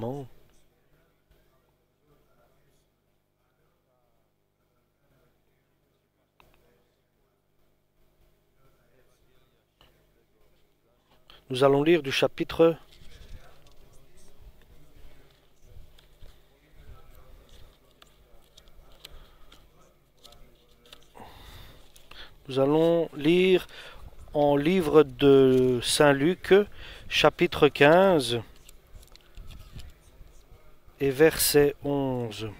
Nous allons lire du chapitre 'Nous allons lire en livre de Saint Luc, chapitre 15 et verset 11.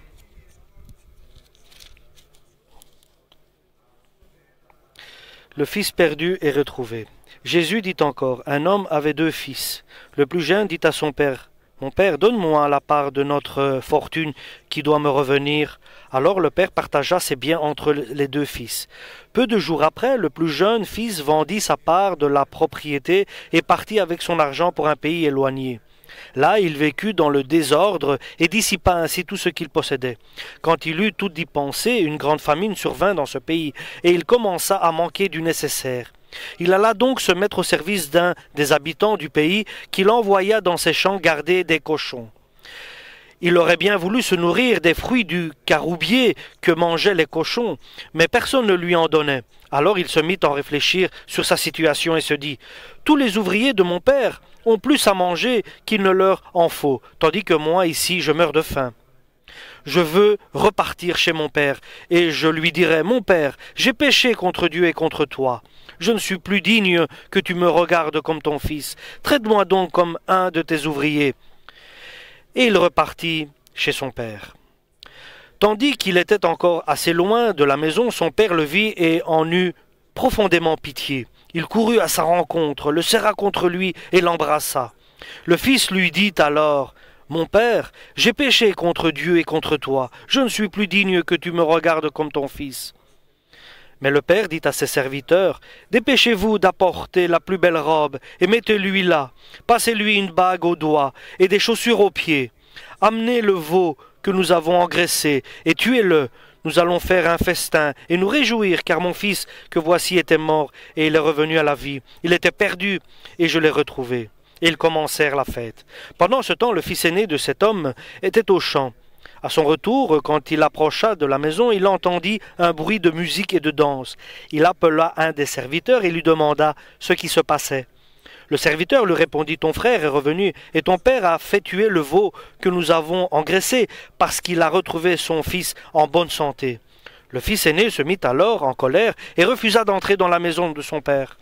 Le fils perdu est retrouvé. Jésus dit encore, un homme avait 2 fils. Le plus jeune dit à son père, mon père, donne-moi la part de notre fortune qui doit me revenir. Alors le père partagea ses biens entre les 2 fils. Peu de jours après, le plus jeune fils vendit sa part de la propriété et partit avec son argent pour un pays éloigné. Là, il vécut dans le désordre et dissipa ainsi tout ce qu'il possédait. Quand il eut tout dépensé, une grande famine survint dans ce pays, et il commença à manquer du nécessaire. Il alla donc se mettre au service d'un des habitants du pays, qu'il envoya dans ses champs garder des cochons. Il aurait bien voulu se nourrir des fruits du caroubier que mangeaient les cochons, mais personne ne lui en donnait. Alors il se mit à réfléchir sur sa situation et se dit « Tous les ouvriers de mon père ont plus à manger qu'il ne leur en faut, tandis que moi, ici, je meurs de faim. Je veux repartir chez mon père, et je lui dirai « Mon père, j'ai péché contre Dieu et contre toi. Je ne suis plus digne que tu me regardes comme ton fils. Traite-moi donc comme un de tes ouvriers. » Et il repartit chez son père. Tandis qu'il était encore assez loin de la maison, son père le vit et en eut profondément pitié. Il courut à sa rencontre, le serra contre lui et l'embrassa. Le fils lui dit alors, « Mon père, j'ai péché contre Dieu et contre toi. Je ne suis plus digne que tu me regardes comme ton fils. » Mais le père dit à ses serviteurs, « Dépêchez-vous d'apporter la plus belle robe, et mettez-lui là. Passez-lui une bague au doigt, et des chaussures aux pieds. Amenez le veau que nous avons engraissé, et tuez-le. Nous allons faire un festin, et nous réjouir, car mon fils que voici était mort, et il est revenu à la vie. Il était perdu, et je l'ai retrouvé. » Et ils commencèrent la fête. Pendant ce temps, le fils aîné de cet homme était au champ. À son retour, quand il approcha de la maison, il entendit un bruit de musique et de danse. Il appela un des serviteurs et lui demanda ce qui se passait. Le serviteur lui répondit, « Ton frère est revenu, et ton père a fait tuer le veau que nous avons engraissé, parce qu'il a retrouvé son fils en bonne santé. » Le fils aîné se mit alors en colère et refusa d'entrer dans la maison de son père.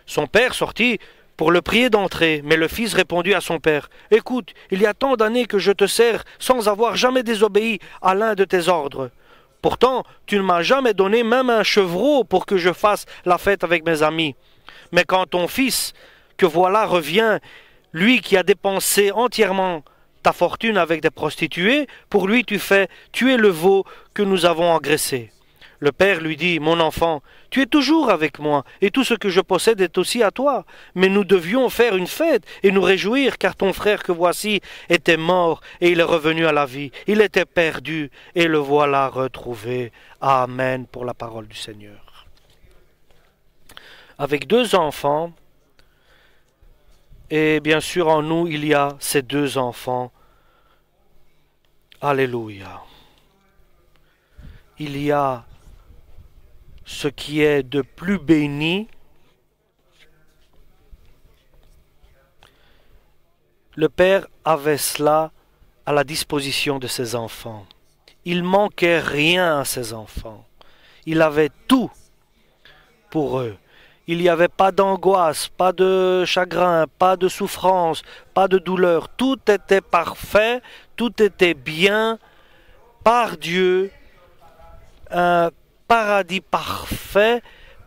Son père sortit pour le prier d'entrer, mais le fils répondit à son père, « Écoute, il y a tant d'années que je te sers sans avoir jamais désobéi à l'un de tes ordres. Pourtant, tu ne m'as jamais donné même un chevreau pour que je fasse la fête avec mes amis. Mais quand ton fils, que voilà, revient, lui qui a dépensé entièrement ta fortune avec des prostituées, pour lui tu fais tuer le veau que nous avons engraissé. » Le père lui dit, « Mon enfant, tu es toujours avec moi, et tout ce que je possède est aussi à toi. Mais nous devions faire une fête et nous réjouir, car ton frère que voici était mort, et il est revenu à la vie. Il était perdu, et le voilà retrouvé. » Amen pour la parole du Seigneur. Avec 2 enfants, et bien sûr en nous il y a ces 2 enfants. Alléluia. Il y a ce qui est de plus béni. Le Père avait cela à la disposition de ses enfants. Il manquait rien à ses enfants. Il avait tout pour eux. Il n'y avait pas d'angoisse, pas de chagrin, pas de souffrance, pas de douleur. Tout était parfait, tout était bien par Dieu. Un paradis parfait,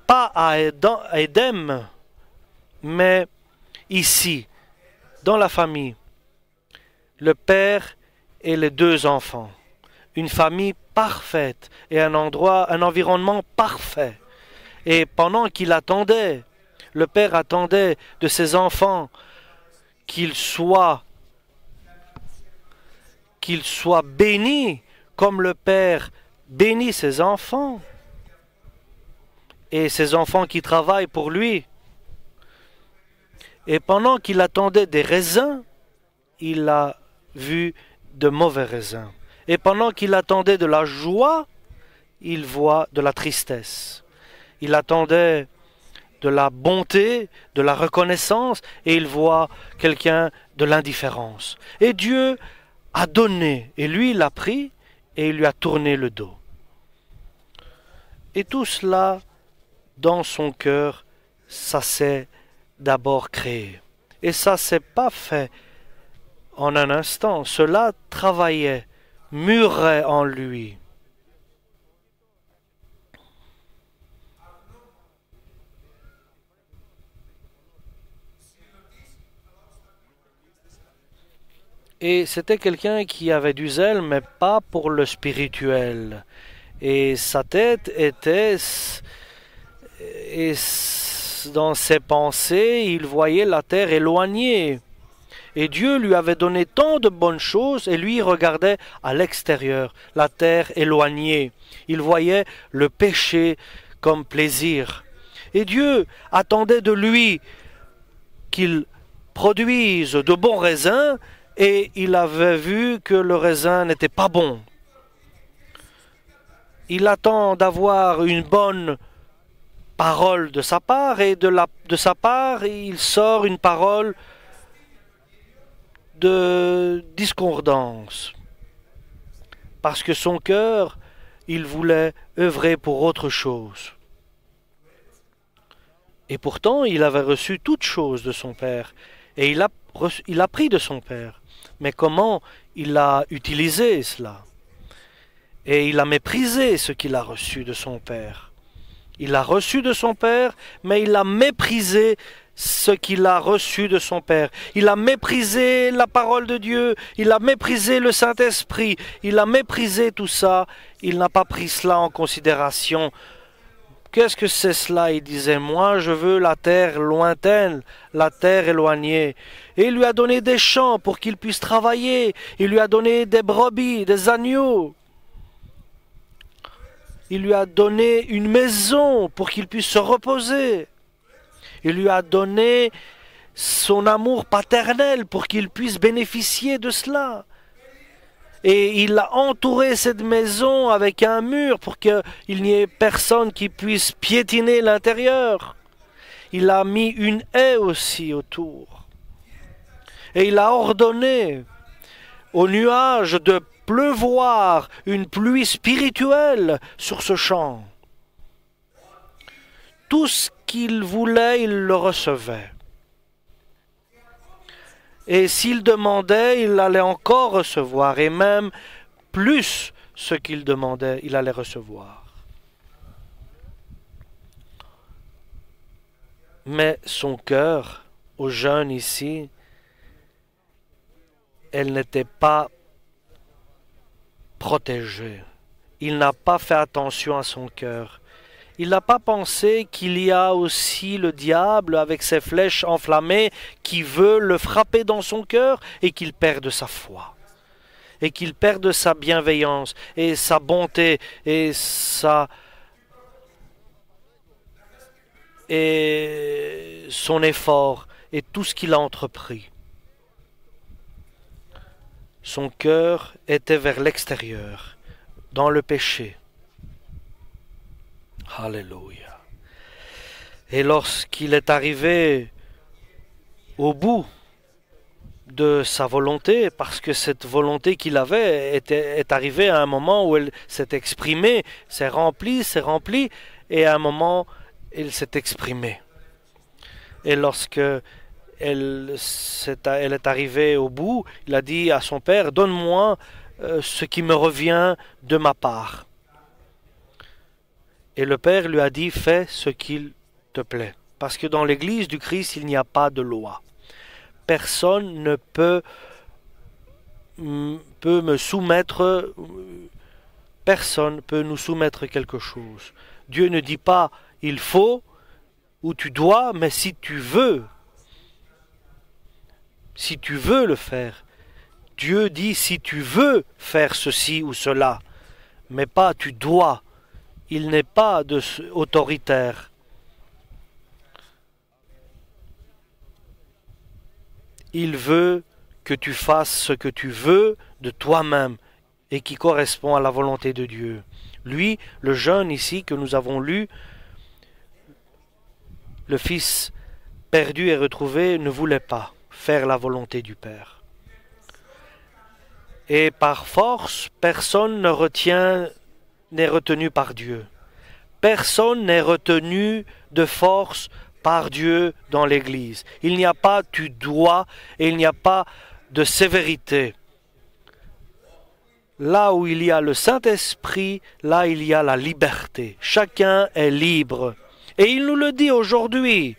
pas à Éden, mais ici, dans la famille, le père et les 2 enfants, une famille parfaite et un environnement parfait. Et pendant qu'il attendait, le père attendait de ses enfants qu'ils soient bénis comme le père bénit ses enfants et ses enfants qui travaillent pour lui. Et pendant qu'il attendait des raisins, il a vu de mauvais raisins. Et pendant qu'il attendait de la joie, il voit de la tristesse. Il attendait de la bonté, de la reconnaissance, et il voit quelqu'un de l'indifférence. Et Dieu a donné, et lui il a pris, et il lui a tourné le dos. Et tout cela, dans son cœur, ça s'est d'abord créé. Et ça s'est pas fait en un instant. Cela travaillait, mûrait en lui. Et c'était quelqu'un qui avait du zèle, mais pas pour le spirituel. Et sa tête était... Et dans ses pensées, il voyait la terre éloignée. Et Dieu lui avait donné tant de bonnes choses, et lui regardait à l'extérieur, la terre éloignée. Il voyait le péché comme plaisir. Et Dieu attendait de lui qu'il produise de bons raisins, et il avait vu que le raisin n'était pas bon. Il attend d'avoir une bonne parole de sa part, et de sa part, il sort une parole de discordance. Parce que son cœur, il voulait œuvrer pour autre chose. Et pourtant, il avait reçu toutes choses de son Père, et il a pris de son Père. Mais comment il a utilisé cela? Et il a méprisé ce qu'il a reçu de son Père. Il a reçu de son Père, mais il a méprisé ce qu'il a reçu de son Père. Il a méprisé la parole de Dieu, il a méprisé le Saint-Esprit, il a méprisé tout ça, il n'a pas pris cela en considération. Qu'est-ce que c'est cela? Il disait, moi je veux la terre lointaine, la terre éloignée. Et il lui a donné des champs pour qu'il puisse travailler, il lui a donné des brebis, des agneaux. Il lui a donné une maison pour qu'il puisse se reposer. Il lui a donné son amour paternel pour qu'il puisse bénéficier de cela. Et il a entouré cette maison avec un mur pour qu'il n'y ait personne qui puisse piétiner l'intérieur. Il a mis une haie aussi autour. Et il a ordonné aux nuages de pleuvoir une pluie spirituelle sur ce champ. Tout ce qu'il voulait, il le recevait. Et s'il demandait, il allait encore recevoir. Et même plus ce qu'il demandait, il allait recevoir. Mais son cœur, aux jeunes ici, elle n'était pas protégée. Il n'a pas fait attention à son cœur. Il n'a pas pensé qu'il y a aussi le diable avec ses flèches enflammées qui veut le frapper dans son cœur et qu'il perde sa foi. Et qu'il perde sa bienveillance et sa bonté et son effort et tout ce qu'il a entrepris. Son cœur était vers l'extérieur, dans le péché. Alléluia. Et lorsqu'il est arrivé au bout de sa volonté, parce que cette volonté qu'il avait est arrivée à un moment où elle s'est exprimée, s'est remplie, et à un moment, elle s'est exprimée. Et lorsque elle est arrivée au bout, il a dit à son père, donne-moi ce qui me revient de ma part. Et le père lui a dit, fais ce qu'il te plaît. Parce que dans l'église du Christ, il n'y a pas de loi. Personne ne peut me soumettre, personne peut nous soumettre quelque chose. Dieu ne dit pas, il faut, ou tu dois, mais si tu veux le faire. Dieu dit si tu veux faire ceci ou cela, mais pas tu dois. Il n'est pas autoritaire. Il veut que tu fasses ce que tu veux de toi-même et qui correspond à la volonté de Dieu. Lui, le jeune ici que nous avons lu, le fils perdu et retrouvé, ne voulait pas faire la volonté du Père. Et par force, personne n'est retenu par Dieu. Personne n'est retenu de force par Dieu dans l'Église. Il n'y a pas tu dois et il n'y a pas de sévérité. Là où il y a le Saint-Esprit, là il y a la liberté. Chacun est libre. Et il nous le dit aujourd'hui.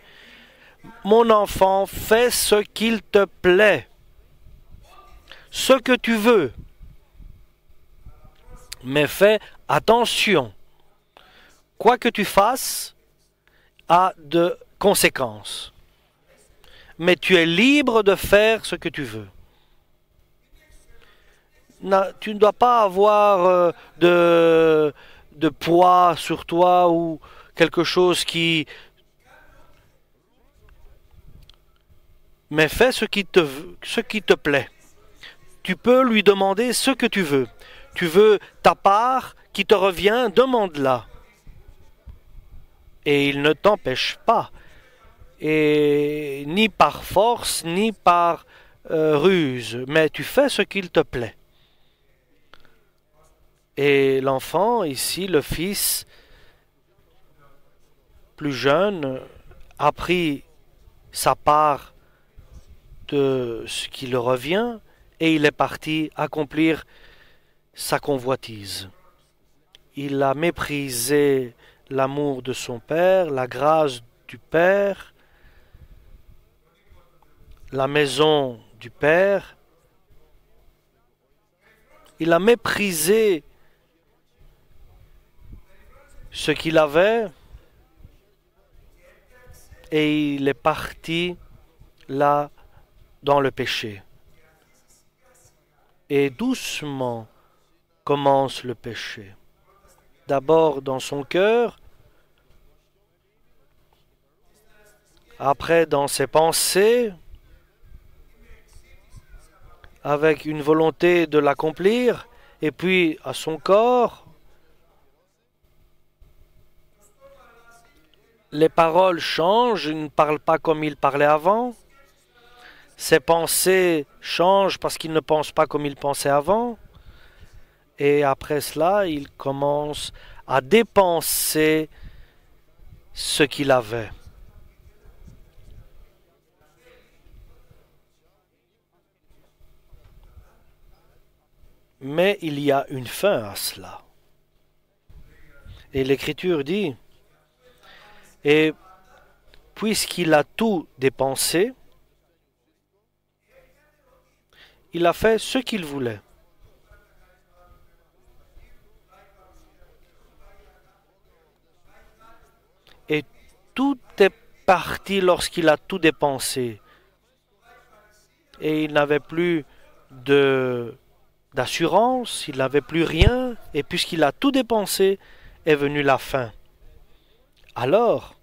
Mon enfant, fais ce qu'il te plaît. Ce que tu veux. Mais fais attention. Quoi que tu fasses a de conséquences. Mais tu es libre de faire ce que tu veux. Tu ne dois pas avoir de poids sur toi ou quelque chose qui... Mais fais ce qui te plaît. Tu peux lui demander ce que tu veux. Tu veux ta part qui te revient, demande-la. Et il ne t'empêche pas. Et ni par force, ni par ruse. Mais tu fais ce qu'il te plaît. Et l'enfant, ici, le fils plus jeune, a pris sa part de ce qui le revient et il est parti accomplir sa convoitise. Il a méprisé l'amour de son père, la grâce du père, la maison du père. Il a méprisé ce qu'il avait et il est parti là dans le péché. Et doucement commence le péché. D'abord dans son cœur, après dans ses pensées, avec une volonté de l'accomplir, et puis à son corps. Les paroles changent, il ne parle pas comme il parlait avant. Ses pensées changent parce qu'il ne pense pas comme il pensait avant. Et après cela, il commence à dépenser ce qu'il avait. Mais il y a une fin à cela. Et l'Écriture dit, et puisqu'il a tout dépensé, il a fait ce qu'il voulait. Et tout est parti lorsqu'il a tout dépensé. Et il n'avait plus d'assurance, il n'avait plus rien, et puisqu'il a tout dépensé, est venue la faim. Alors,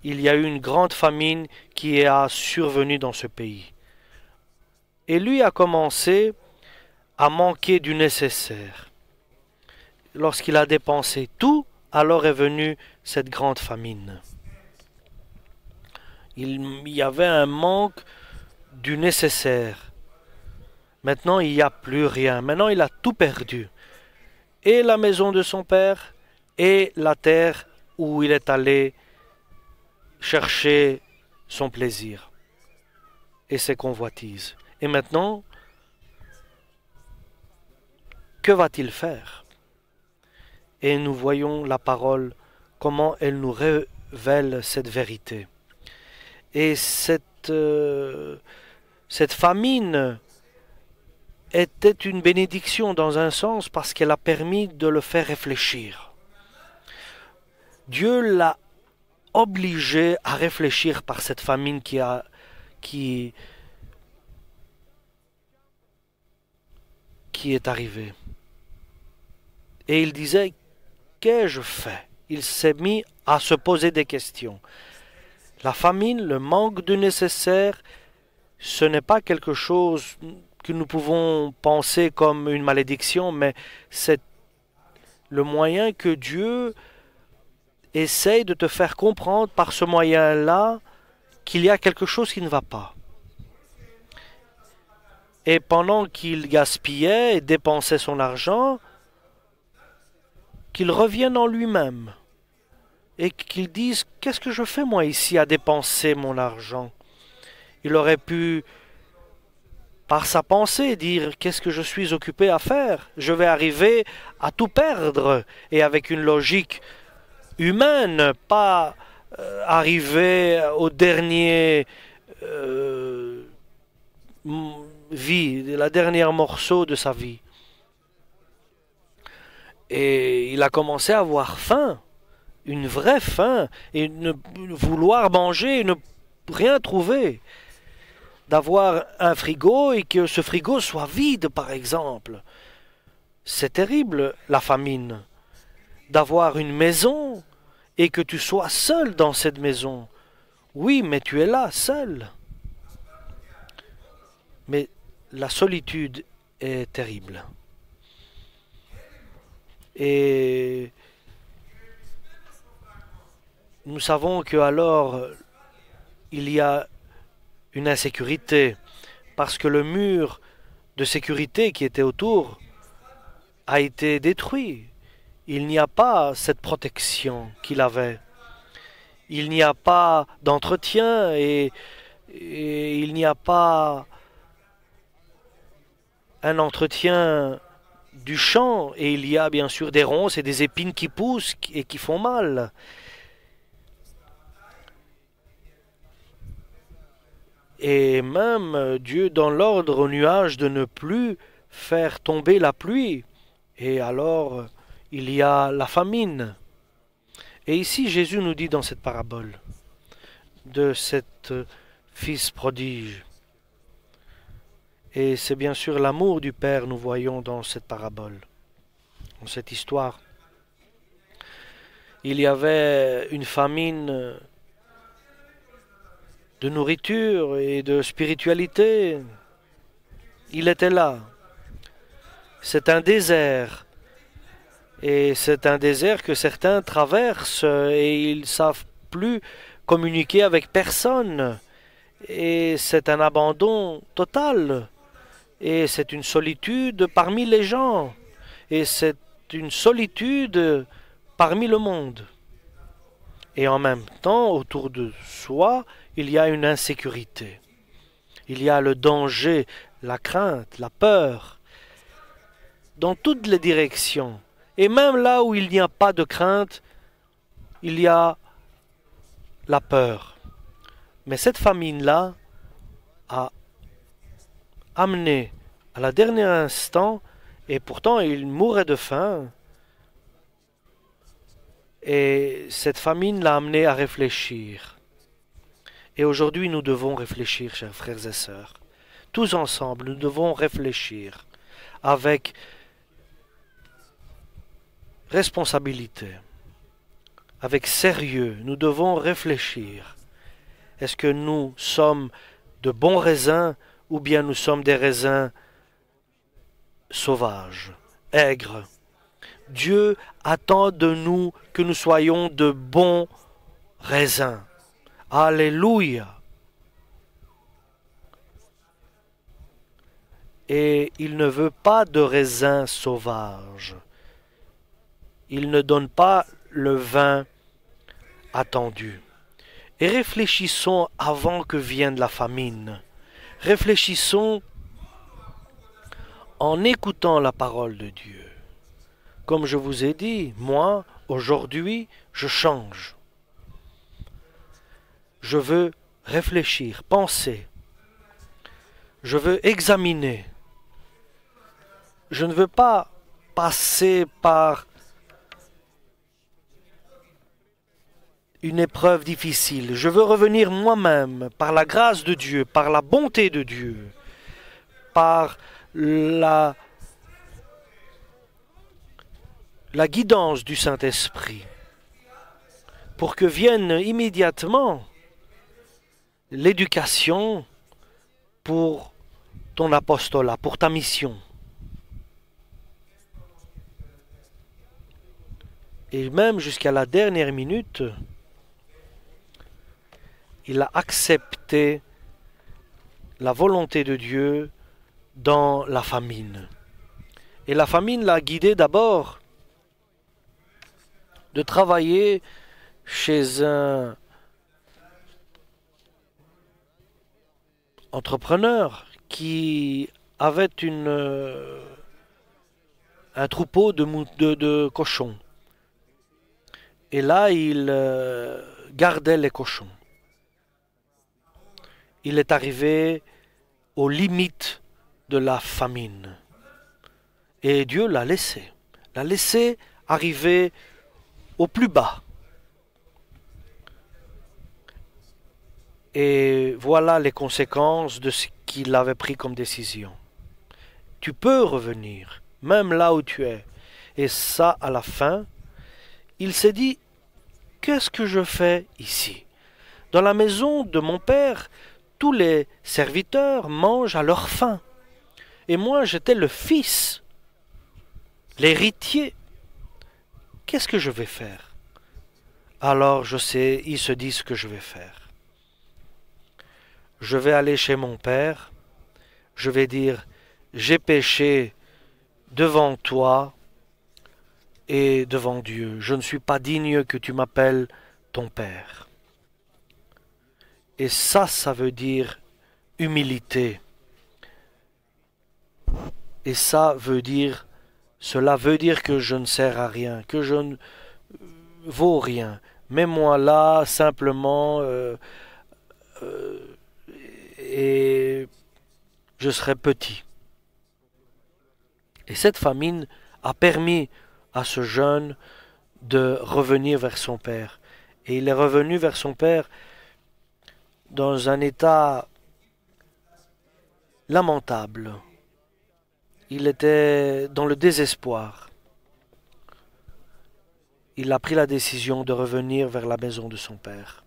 il y a eu une grande famine qui a survenu dans ce pays. Et lui a commencé à manquer du nécessaire. Lorsqu'il a dépensé tout, alors est venue cette grande famine. Il y avait un manque du nécessaire. Maintenant, il n'y a plus rien. Maintenant, il a tout perdu. Et la maison de son père, et la terre où il est allé chercher son plaisir et ses convoitises. Et maintenant, que va-t-il faire? Et nous voyons la parole, comment elle nous révèle cette vérité. Et cette famine était une bénédiction dans un sens parce qu'elle a permis de le faire réfléchir. Dieu l'a obligé à réfléchir par cette famine qui est arrivée. Et il disait, qu'ai-je fait? Il s'est mis à se poser des questions. La famine, le manque de nécessaire ce n'est pas quelque chose que nous pouvons penser comme une malédiction, mais c'est le moyen que Dieu essaye de te faire comprendre par ce moyen-là qu'il y a quelque chose qui ne va pas. Et pendant qu'il gaspillait et dépensait son argent, qu'il revienne en lui-même et qu'il dise « Qu'est-ce que je fais moi ici à dépenser mon argent ?» Il aurait pu, par sa pensée, dire « Qu'est-ce que je suis occupé à faire? Je vais arriver à tout perdre. » Et avec une logique humaine, pas arriver au dernier la dernière morceau de sa vie. Et il a commencé à avoir faim, une vraie faim, et vouloir manger et ne rien trouver. D'avoir un frigo et que ce frigo soit vide, par exemple. C'est terrible, la famine. D'avoir une maison et que tu sois seul dans cette maison. Oui, mais tu es là, seul. Mais la solitude est terrible. Et nous savons que alors il y a une insécurité parce que le mur de sécurité qui était autour a été détruit. Il n'y a pas cette protection qu'il avait. Il n'y a pas d'entretien et il n'y a pas un entretien du champ, et il y a bien sûr des ronces et des épines qui poussent et qui font mal. Et même Dieu donne l'ordre aux nuages de ne plus faire tomber la pluie. Et alors il y a la famine. Et ici Jésus nous dit dans cette parabole de cet fils prodige. Et c'est bien sûr l'amour du Père nous voyons dans cette parabole, dans cette histoire. Il y avait une famine de nourriture et de spiritualité. Il était là. C'est un désert. Et c'est un désert que certains traversent et ils ne savent plus communiquer avec personne. Et c'est un abandon total. Et c'est une solitude parmi les gens. Et c'est une solitude parmi le monde. Et en même temps, autour de soi, il y a une insécurité. Il y a le danger, la crainte, la peur, dans toutes les directions. Et même là où il n'y a pas de crainte, il y a la peur. Mais cette famine-là a amené à la dernier instant, et pourtant il mourait de faim, et cette famine l'a amené à réfléchir. Et aujourd'hui nous devons réfléchir, chers frères et sœurs. Tous ensemble, nous devons réfléchir avec responsabilité, avec sérieux. Nous devons réfléchir. Est-ce que nous sommes de bons raisins ou bien nous sommes des raisins sauvages, aigres? Dieu attend de nous que nous soyons de bons raisins. Alléluia! Et il ne veut pas de raisins sauvages. Il ne donne pas le vin attendu. Et réfléchissons avant que vienne la famine. Réfléchissons en écoutant la parole de Dieu. Comme je vous ai dit, moi, aujourd'hui, je change. Je veux réfléchir, penser. Je veux examiner. Je ne veux pas passer par une épreuve difficile. Je veux revenir moi-même par la grâce de Dieu, par la bonté de Dieu, par la guidance du Saint-Esprit, pour que vienne immédiatement l'éducation pour ton apostolat, pour ta mission. Et même jusqu'à la dernière minute, il a accepté la volonté de Dieu dans la famine. Et la famine l'a guidé d'abord de travailler chez un entrepreneur qui avait un troupeau de cochons. Et là, il gardait les cochons. Il est arrivé aux limites de la famine. Et Dieu l'a laissé arriver au plus bas. Et voilà les conséquences de ce qu'il avait pris comme décision. Tu peux revenir, même là où tu es. Et ça, à la fin, il s'est dit, qu'est-ce que je fais ici? Dans la maison de mon père, tous les serviteurs mangent à leur faim. Et moi, j'étais le fils, l'héritier. Qu'est-ce que je vais faire? Alors, je sais, il se dit ce que je vais faire. Je vais aller chez mon père, je vais dire, j'ai péché devant toi et devant Dieu. Je ne suis pas digne que tu m'appelles ton père. Et ça veut dire humilité. Et cela veut dire que je ne sers à rien, que je ne vaux rien. Mets-moi là simplement et je serai petit. Et cette famine a permis à ce jeune de revenir vers son père. Et il est revenu vers son père dans un état lamentable. Il était dans le désespoir. Il a pris la décision de revenir vers la maison de son père.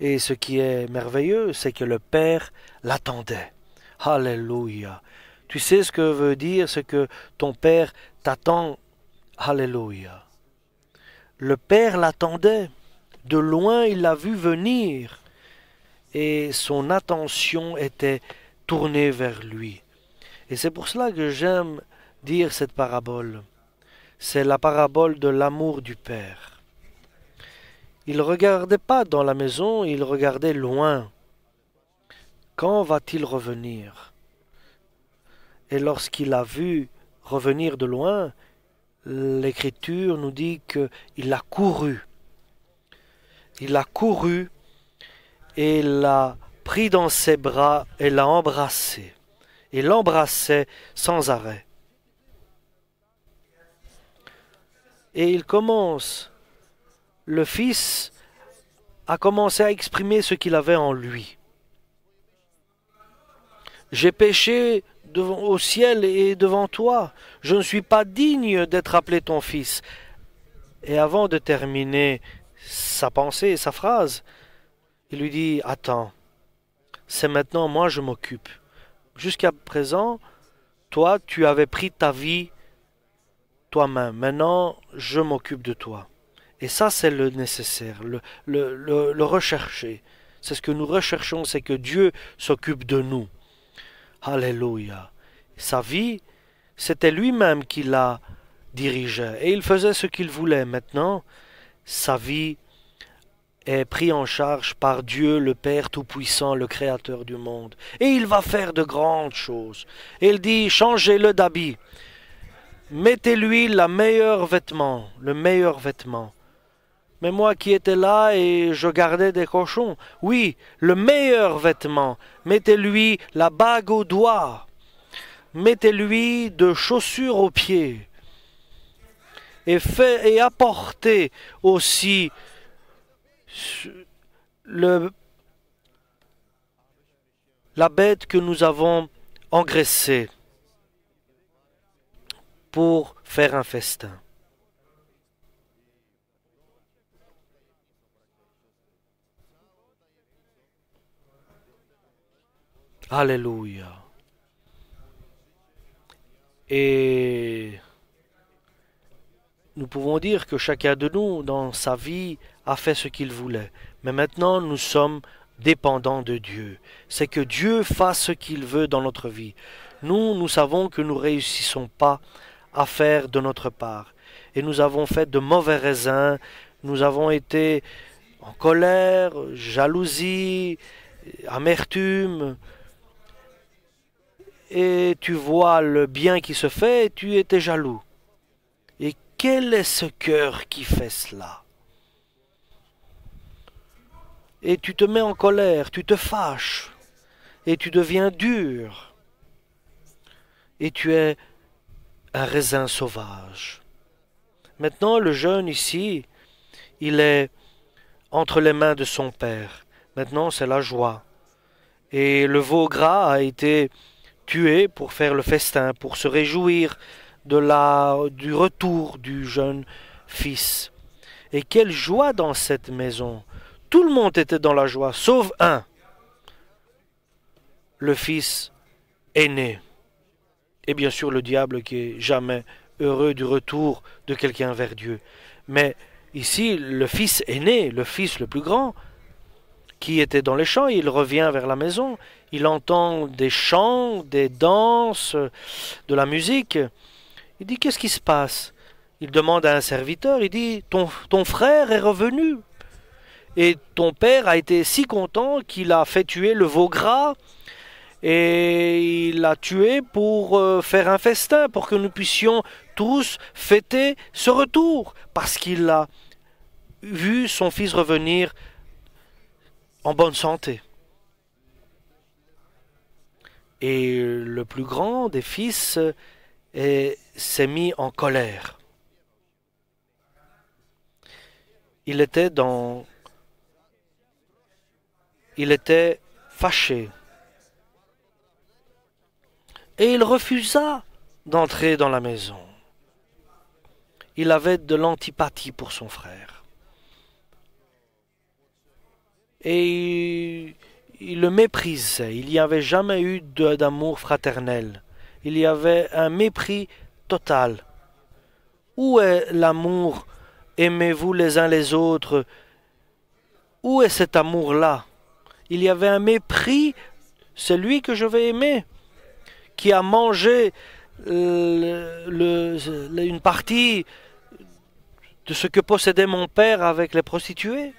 Et ce qui est merveilleux, c'est que le père l'attendait. Alléluia. Tu sais ce que veut dire ce que ton père t'attend. Alléluia. Le père l'attendait. De loin, il l'a vu venir. Et son attention était tournée vers lui. Et c'est pour cela que j'aime dire cette parabole. C'est la parabole de l'amour du Père. Il ne regardait pas dans la maison, il regardait loin. Quand va-t-il revenir? Et lorsqu'il a vu revenir de loin, l'Écriture nous dit qu'il a couru. Il a couru et l'a pris dans ses bras et l'a embrassé. Et l'embrassait sans arrêt. Et le Fils a commencé à exprimer ce qu'il avait en lui. J'ai péché au ciel et devant toi. Je ne suis pas digne d'être appelé ton fils. Et avant de terminer sa pensée, sa phrase, il lui dit, attends, c'est maintenant moi je m'occupe. Jusqu'à présent, toi, tu avais pris ta vie toi-même. Maintenant, je m'occupe de toi. Et ça, c'est le nécessaire, le rechercher. C'est ce que nous recherchons, c'est que Dieu s'occupe de nous. Alléluia. Sa vie, c'était lui-même qui la dirigeait. Et il faisait ce qu'il voulait. Maintenant, sa vie est prise en charge par Dieu, le Père Tout-Puissant, le Créateur du monde. Et il va faire de grandes choses. Et il dit, changez-le d'habit. Mettez-lui le meilleur vêtement. Mais moi qui étais là et je gardais des cochons, oui, le meilleur vêtement. Mettez-lui la bague au doigt. Mettez-lui de chaussures aux pieds. Et apportez aussi la bête que nous avons engraissée pour faire un festin. Alléluia. Et nous pouvons dire que chacun de nous, dans sa vie, a fait ce qu'il voulait. Mais maintenant, nous sommes dépendants de Dieu. C'est que Dieu fasse ce qu'il veut dans notre vie. Nous savons que nous ne réussissons pas à faire de notre part. Et nous avons fait de mauvais raisins. Nous avons été en colère, jalousie, amertume. Et tu vois le bien qui se fait et tu étais jaloux. Et quel est ce cœur qui fait cela? Et tu te mets en colère, tu te fâches, et tu deviens dur, et tu es un raisin sauvage. Maintenant, le jeune ici, il est entre les mains de son père. Maintenant, c'est la joie. Et le veau gras a été tué pour faire le festin, pour se réjouir du retour du jeune fils. Et quelle joie dans cette maison! Tout le monde était dans la joie, sauf un, le fils aîné. Et bien sûr le diable qui est jamais heureux du retour de quelqu'un vers Dieu. Mais ici, le fils aîné, le fils le plus grand, qui était dans les champs, il revient vers la maison, il entend des chants, des danses, de la musique. Il dit, qu'est-ce qui se passe? Il demande à un serviteur, il dit, ton frère est revenu. Et ton père a été si content qu'il a fait tuer le veau gras et il l'a tué pour faire un festin, pour que nous puissions tous fêter ce retour, parce qu'il a vu son fils revenir en bonne santé. Et le plus grand des fils s'est mis en colère. Il était fâché. Et il refusa d'entrer dans la maison. Il avait de l'antipathie pour son frère. Et il le méprisait. Il n'y avait jamais eu d'amour fraternel. Il y avait un mépris total. Où est l'amour? Aimez-vous les uns les autres. Où est cet amour-là? Il y avait un mépris. C'est lui que je vais aimer, qui a mangé une partie de ce que possédait mon père avec les prostituées.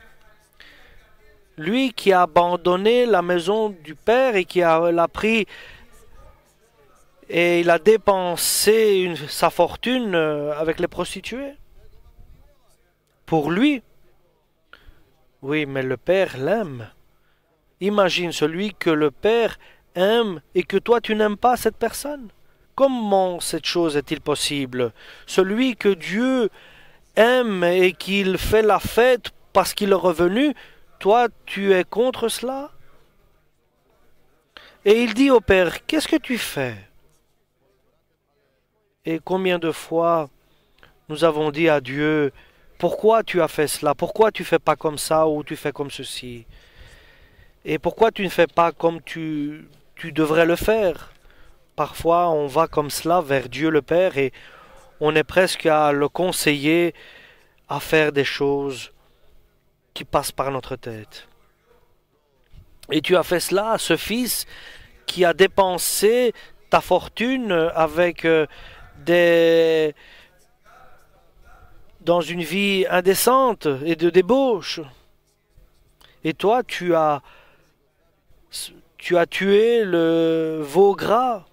Lui qui a abandonné la maison du père et qui l'a pris et il a dépensé sa fortune avec les prostituées. Pour lui, oui, mais le père l'aime. Imagine celui que le père aime et que toi tu n'aimes pas cette personne. Comment cette chose est-il possible? Celui que Dieu aime et qu'il fait la fête parce qu'il est revenu, toi tu es contre cela? Et il dit au père, qu'est-ce que tu fais? Et combien de fois nous avons dit à Dieu, pourquoi tu as fait cela? Pourquoi tu ne fais pas comme ça ou tu fais comme ceci? Et pourquoi tu ne fais pas comme tu devrais le faire? Parfois, on va comme cela vers Dieu le Père et on est presque à le conseiller à faire des choses qui passent par notre tête. Et tu as fait cela à ce fils qui a dépensé ta fortune avec dans une vie indécente et de débauche. Et toi, tu as tué le veau gras.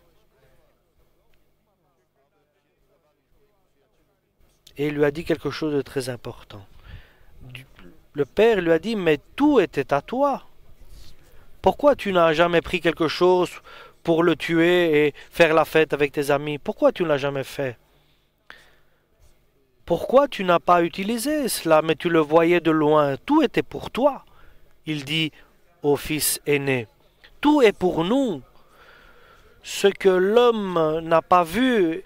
Et il lui a dit quelque chose de très important. Le père lui a dit, mais tout était à toi. Pourquoi tu n'as jamais pris quelque chose pour le tuer et faire la fête avec tes amis? Pourquoi tu ne l'as jamais fait? Pourquoi tu n'as pas utilisé cela, mais tu le voyais de loin? Tout était pour toi. Il dit au fils aîné, tout est pour nous. Ce que l'homme n'a pas vu,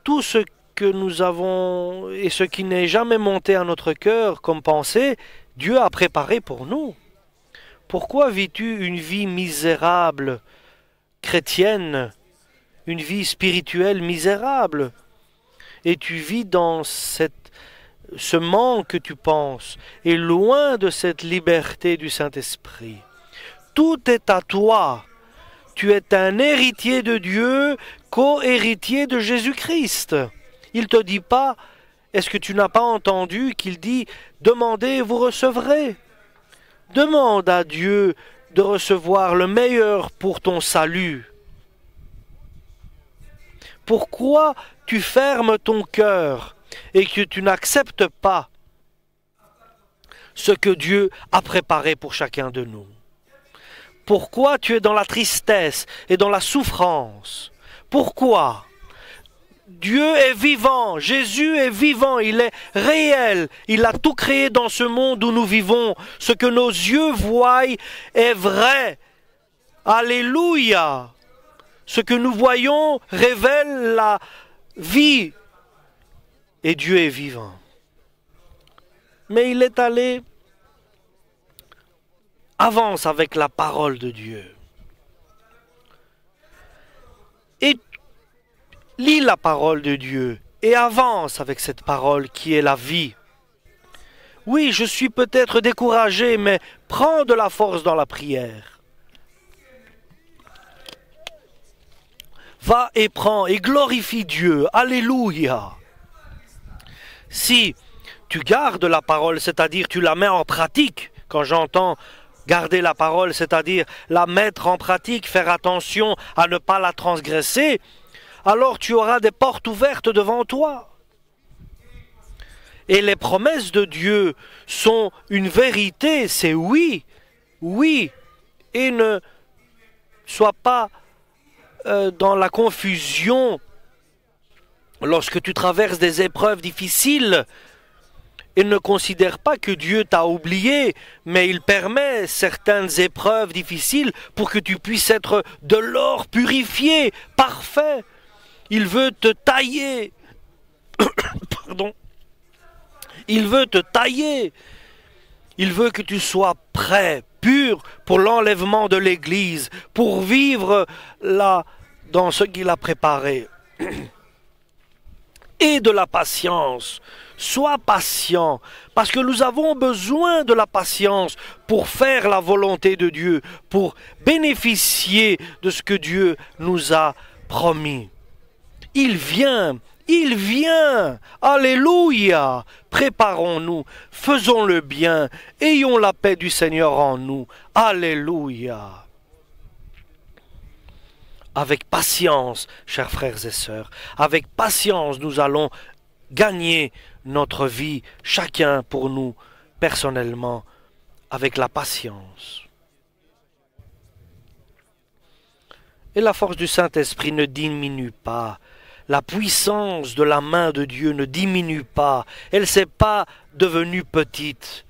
tout ce que nous avons et ce qui n'est jamais monté à notre cœur comme pensée, Dieu a préparé pour nous Pourquoi vis-tu une vie misérable, chrétienne, une vie spirituelle misérable? Et tu vis dans ce manque que tu penses, et loin de cette liberté du Saint-Esprit. Tout est à toi. Tu es un héritier de Dieu, co-héritier de Jésus-Christ. Il ne te dit pas, est-ce que tu n'as pas entendu qu'il dit, demandez et vous recevrez. Demande à Dieu de recevoir le meilleur pour ton salut. Pourquoi tu fermes ton cœur et que tu n'acceptes pas ce que Dieu a préparé pour chacun de nous? Pourquoi tu es dans la tristesse et dans la souffrance? Pourquoi? Dieu est vivant, Jésus est vivant, il est réel, il a tout créé dans ce monde où nous vivons. Ce que nos yeux voient est vrai. Alléluia! Ce que nous voyons révèle la vie. Et Dieu est vivant. Mais il est allé, avance avec la parole de Dieu. Et lis la parole de Dieu et avance avec cette parole qui est la vie. Oui, je suis peut-être découragé, mais prends de la force dans la prière. Va et prends et glorifie Dieu. Alléluia. Si tu gardes la parole, c'est-à-dire tu la mets en pratique, quand j'entends garder la parole, c'est-à-dire la mettre en pratique, faire attention à ne pas la transgresser, alors tu auras des portes ouvertes devant toi. Et les promesses de Dieu sont une vérité, c'est oui, oui. Et ne sois pas dans la confusion lorsque tu traverses des épreuves difficiles. Et ne considère pas que Dieu t'a oublié, mais il permet certaines épreuves difficiles pour que tu puisses être de l'or purifié, parfait. Il veut te tailler. Pardon. Il veut te tailler. Il veut que tu sois prêt, pur, pour l'enlèvement de l'Église, pour vivre là, dans ce qu'il a préparé. Et de la patience. Sois patient, parce que nous avons besoin de la patience pour faire la volonté de Dieu, pour bénéficier de ce que Dieu nous a promis. Il vient, alléluia. Préparons-nous, faisons le bien, ayons la paix du Seigneur en nous, alléluia. Avec patience, chers frères et sœurs, avec patience, nous allons gagner notre vie, chacun pour nous, personnellement, avec la patience. Et la force du Saint-Esprit ne diminue pas. La puissance de la main de Dieu ne diminue pas. Elle ne s'est pas devenue petite.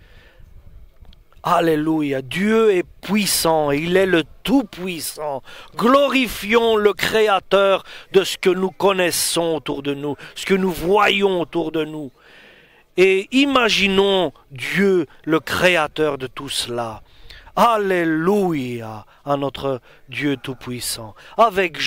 Alléluia, Dieu est puissant, il est le Tout-Puissant. Glorifions le Créateur de ce que nous connaissons autour de nous, ce que nous voyons autour de nous. Et imaginons Dieu, le Créateur de tout cela. Alléluia à notre Dieu Tout-Puissant. Avec